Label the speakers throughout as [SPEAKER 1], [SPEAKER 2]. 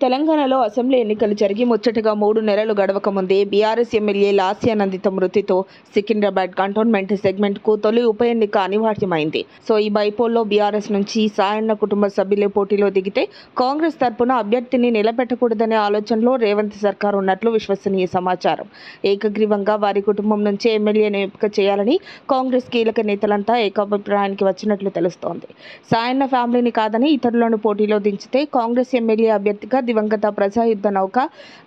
[SPEAKER 1] తెలంగాణలో అసెంబ్లీ ఎన్నికలు జరిగి ముచ్చటగా 3 నెలలు గడవక ముందే బీఆర్ఎస్ ఎమ్మెల్యే లాస్యానందిత మృతితో సికింద్రాబాద్ కంటోన్మెంట్ సెగ్మెంట్కు తొలి ఉప ఎన్నిక అనివార్యమైంది. ఈ బైపోల్లో బీఆర్ఎస్ నుంచి సాయన్న కుటుంబ సభ్యులే పోటీలో దిగితే కాంగ్రెస్ తరపున అభ్యర్థిని నిలబెట్టకూడదనే ఆలోచనలో రేవంత్ సర్కార్ ఉన్నట్లు విశ్వసనీయ సమాచారం. ఏకగ్రీవంగా వారి కుటుంబం నుంచే ఎమ్మెల్యేను ఎంపిక చేయాలని కాంగ్రెస్ కీలక నేతలంతా ఏకాభిప్రాయానికి వచ్చినట్లు తెలుస్తోంది. సాయన్న ఫ్యామిలీని కాదని ఇతరులను పోటీలో దించితే కాంగ్రెస్ ఎమ్మెల్యే అభ్యర్థిగా దివంగత ప్రజాయుద్ధ నౌక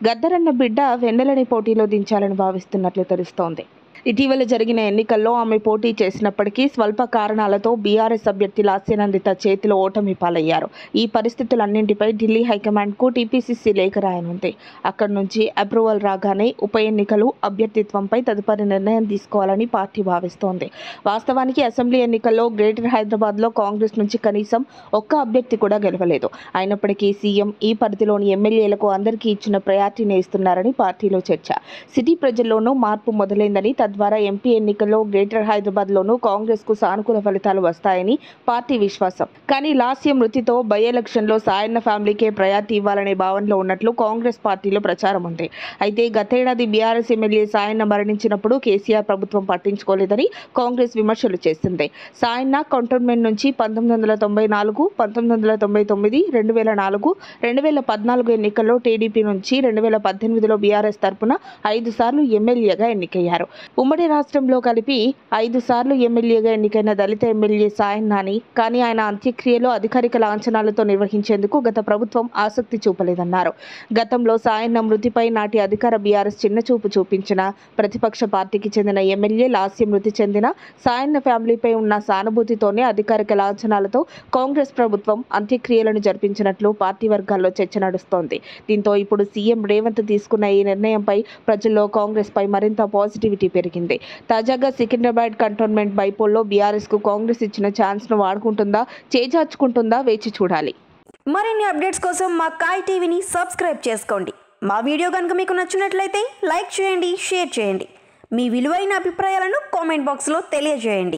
[SPEAKER 1] గద్దరన్న బిడ్డ వెన్నెలని పోటీలో దించాలని భావిస్తున్నట్లు తెలుస్తోంది. ఇటీవల జరిగిన ఎన్నికల్లో ఆమె పోటీ చేసినప్పటికీ స్వల్ప కారణాలతో బీఆర్ఎస్ అభ్యర్థి లాస్యానందిత చేతిలో ఓటమి పాలయ్యారు. ఈ పరిస్థితులన్నింటిపై ఢిల్లీ హైకమాండ్కు టీపీసీసీ లేఖ రాయనుంది. అక్కడి నుంచి అప్రూవల్ రాగానే ఉప ఎన్నికలు అభ్యర్థిత్వంపై తదుపరి నిర్ణయం తీసుకోవాలని పార్టీ భావిస్తోంది. వాస్తవానికి అసెంబ్లీ ఎన్నికల్లో గ్రేటర్ హైదరాబాద్లో కాంగ్రెస్ నుంచి కనీసం ఒక్క అభ్యర్థి కూడా గెలవలేదు. అయినప్పటికీ సీఎం ఈ పరిధిలోని ఎమ్మెల్యేలకు అందరికీ ఇచ్చిన ప్రయారిటీని ఇస్తున్నారని పార్టీలో చర్చ. సిటీ ప్రజల్లోనూ మార్పు మొదలైందని, తద్వారా ఎంపీ ఎన్నికల్లో గ్రేటర్ హైదరాబాద్లోనూ కాంగ్రెస్కు సానుకూల ఫలితాలు వస్తాయని పార్టీ విశ్వాసం. కానీ లాస్య మృతితో బై ఎలక్షన్లో సాయన్న ఫ్యామిలీకే ప్రయారిటీ ఇవ్వాలనే భావనలో ఉన్నట్లు కాంగ్రెస్ పార్టీలో ప్రచారం ఉంది. అయితే గతేడాది బీఆర్ఎస్ ఎమ్మెల్యే సాయన్న మరణించినప్పుడు కేసీఆర్ ప్రభుత్వం పట్టించుకోలేదని కాంగ్రెస్ విమర్శలు చేసింది. సాయన్న కంటోన్మెంట్ నుంచి 1994, 1999, 2004, 2014 ఎన్నికల్లో టీడీపీ నుంచి 2018లో బీఆర్ఎస్ తరపున 5 సార్లు ఎమ్మెల్యేగా ఎన్నికయ్యారు. ఉమ్మడి రాష్ట్రంలో కలిపి 5 సార్లు ఎమ్మెల్యేగా ఎన్నికైన దళిత ఎమ్మెల్యే సాయన్నాని కానీ ఆయన అంత్యక్రియలు అధికారిక లాంఛనాలతో నిర్వహించేందుకు గత ప్రభుత్వం ఆసక్తి చూపలేదన్నారు. గతంలో సాయన్న మృతిపై నాటి అధికార బీఆర్ఎస్ చిన్నచూపు చూపించిన ప్రతిపక్ష పార్టీకి చెందిన ఎమ్మెల్యే లాస్య మృతి చెందిన సాయన్న ఫ్యామిలీపై ఉన్న సానుభూతితోనే అధికారిక లాంఛనాలతో కాంగ్రెస్ ప్రభుత్వం అంత్యక్రియలను జరిపించినట్లు పార్టీ వర్గాల్లో చర్చ నడుస్తోంది. దీంతో ఇప్పుడు సీఎం రేవంత్ తీసుకున్న ఈ నిర్ణయంపై ప్రజల్లో కాంగ్రెస్ పై మరింత పాజిటివిటీ పెరిగింది. తాజాగా సికింద్రాబాద్ కంటోన్మెంట్ బైపోల్లో బీఆర్ఎస్కు కాంగ్రెస్ ఇచ్చిన ఛాన్స్ను వాడుకుంటుందా, చేజార్చుకుంటుందా వేచి చూడాలి.
[SPEAKER 2] మరిన్ని అప్డేట్స్ కోసం మా కాయ్ టీవీని సబ్స్క్రైబ్ చేసుకోండి. మా వీడియో కనుక మీకు నచ్చినట్లయితే లైక్ చేయండి, షేర్ చేయండి. మీ విలువైన అభిప్రాయాలను కామెంట్ బాక్స్లో తెలియజేయండి.